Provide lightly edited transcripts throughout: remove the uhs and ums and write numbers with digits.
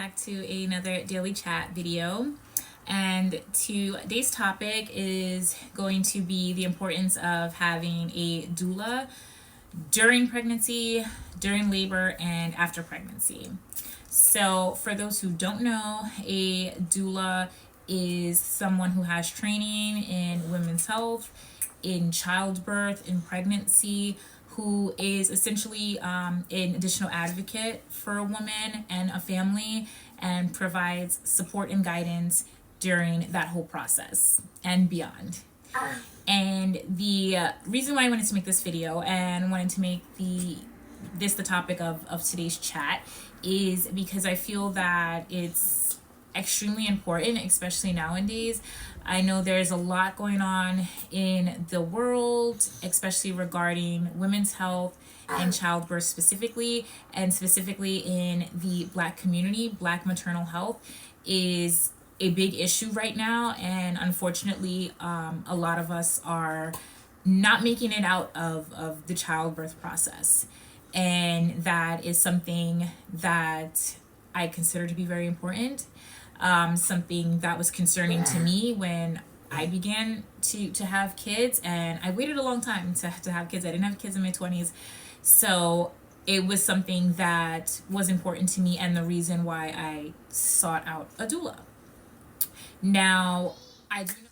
back to another daily chat video. And today's topic is going to be the importance of having a doula during pregnancy, during labor, and after pregnancy. So, for those who don't know, a doula is someone who has training in women's health, in childbirth, in pregnancy, who is essentially an additional advocate for a woman and a family and provides support and guidance during that whole process and beyond. And the reason why I wanted to make this video and wanted to make the topic of today's chat is because I feel that it's extremely important, especially nowadays. I know there's a lot going on in the world, especially regarding women's health and childbirth specifically, and specifically in the Black community. Black maternal health is a big issue right now, and unfortunately, a lot of us are not making it out of the childbirth process. And that is something that I consider to be very important. Something that was concerning to me when I began to have kids, and I waited a long time to have kids. I didn't have kids in my 20s. So it was something that was important to me and the reason why I sought out a doula. Now,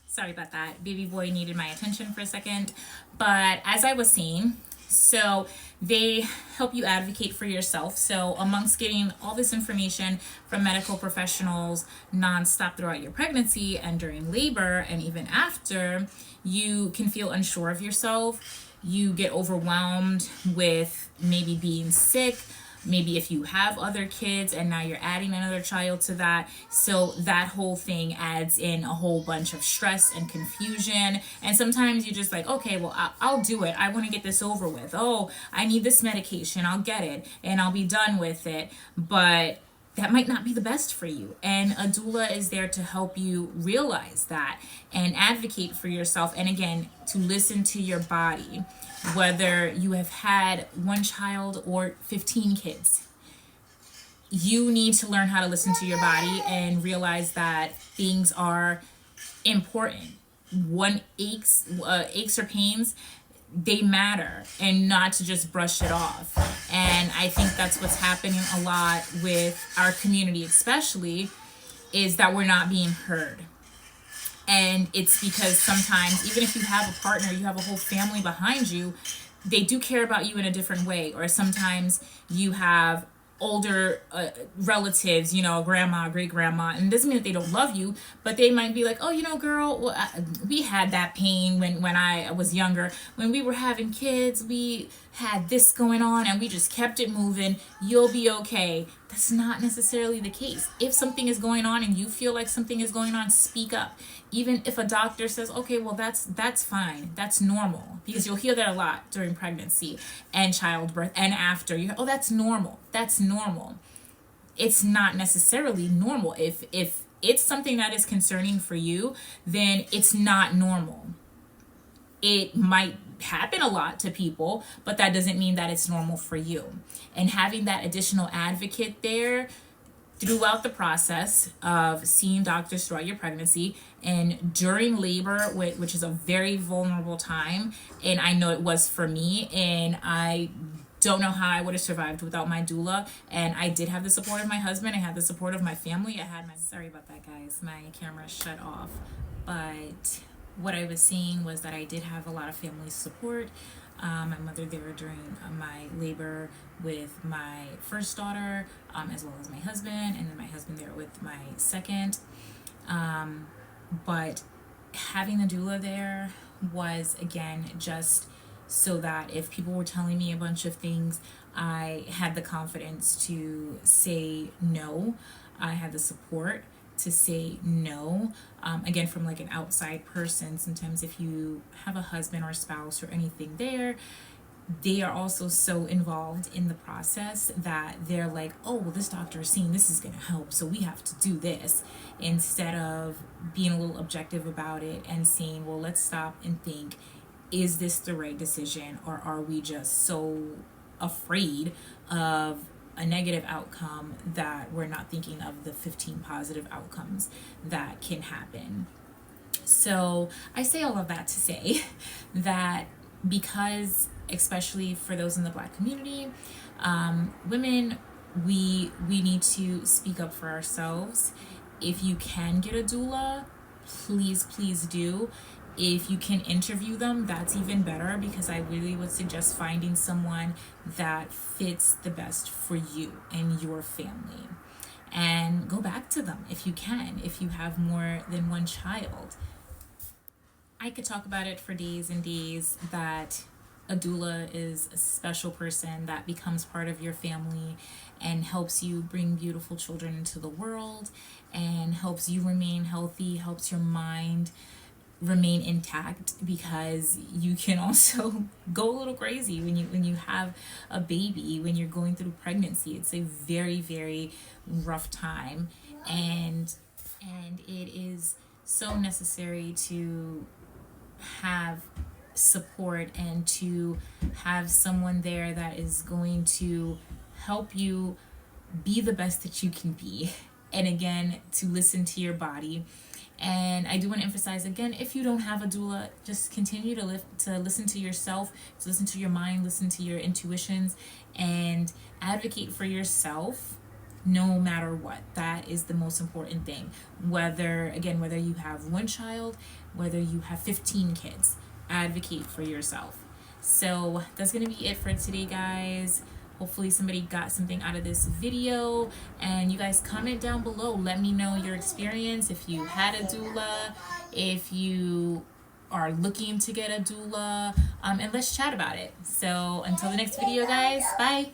sorry about that. Baby boy needed my attention for a second. But as I was saying, so they help you advocate for yourself. So amongst getting all this information from medical professionals nonstop throughout your pregnancy and during labor and even after, you can feel unsure of yourself. You get overwhelmed with maybe being sick, maybe if you have other kids and now you're adding another child to that. So that whole thing adds in a whole bunch of stress and confusion. And sometimes you're just like, okay, well, I'll do it. I want to get this over with. Oh, I need this medication. I'll get it and I'll be done with it. But that might not be the best for you. And a doula is there to help you realize that and advocate for yourself. And again, to listen to your body, whether you have had one child or 15 kids. You need to learn how to listen to your body and realize that things are important. One aches or pains, they matter, and not to just brush it off. And I think that's what's happening a lot with our community, especially, is that we're not being heard. And it's because sometimes, even if you have a partner, you have a whole family behind you, they do care about you in a different way. Or sometimes you have older relatives, grandma, great grandma, and it doesn't mean that they don't love you, but they might be like, oh, girl, well, we had that pain when I was younger. When we were having kids, we had this going on and we just kept it moving. You'll be okay. That's not necessarily the case. If something is going on and you feel like something is going on, speak up. Even if a doctor says, okay, well, that's fine. That's normal. Because you'll hear that a lot during pregnancy and childbirth and after. You go, oh, that's normal. That's normal. It's not necessarily normal. If it's something that is concerning for you, then it's not normal. It might happen a lot to people, but that doesn't mean that it's normal for you. And having that additional advocate there throughout the process of seeing doctors throughout your pregnancy and during labor, which is a very vulnerable time, and I know it was for me, and I don't know how I would have survived without my doula. And I did have the support of my husband. I had the support of my family. Sorry about that, guys. My camera shut off. But what I was seeing was that I did have a lot of family support. My mother there during my labor with my first daughter, as well as my husband, and then my husband there with my second. But having the doula there was, again, just so that if people were telling me a bunch of things, I had the confidence to say no. I had the support to say no. Again, from like an outside person, sometimes if you have a husband or a spouse or anything there, they are also so involved in the process that they're like, oh, well, this doctor is saying this is going to help, so we have to do this, instead of being a little objective about it and saying, well, let's stop and think, is this the right decision, or are we just so afraid of a negative outcome, that we're not thinking of the 15 positive outcomes that can happen. So I say all of that to say that because, especially for those in the Black community, women, we need to speak up for ourselves. If you can get a doula, please do. If you can interview them, that's even better, because I really would suggest finding someone that fits the best for you and your family. And go back to them if you can, if you have more than one child. I could talk about it for days and days, that a doula is a special person that becomes part of your family and helps you bring beautiful children into the world, and helps you remain healthy, helps your mind remain intact, because you can also go a little crazy when you have a baby, when you're going through pregnancy. It's a very rough time, and it is so necessary to have support and to have someone there that is going to help you be the best that you can be, and again, to listen to your body. And I do want to emphasize again, if you don't have a doula, just continue to listen to yourself, to listen to your mind, listen to your intuitions, and advocate for yourself no matter what. That is the most important thing. Whether you have one child, whether you have 15 kids, advocate for yourself. So that's going to be it for today, guys. Hopefully somebody got something out of this video, and you guys comment down below. Let me know your experience, if you had a doula, if you are looking to get a doula, and let's chat about it. So until the next video, guys, bye.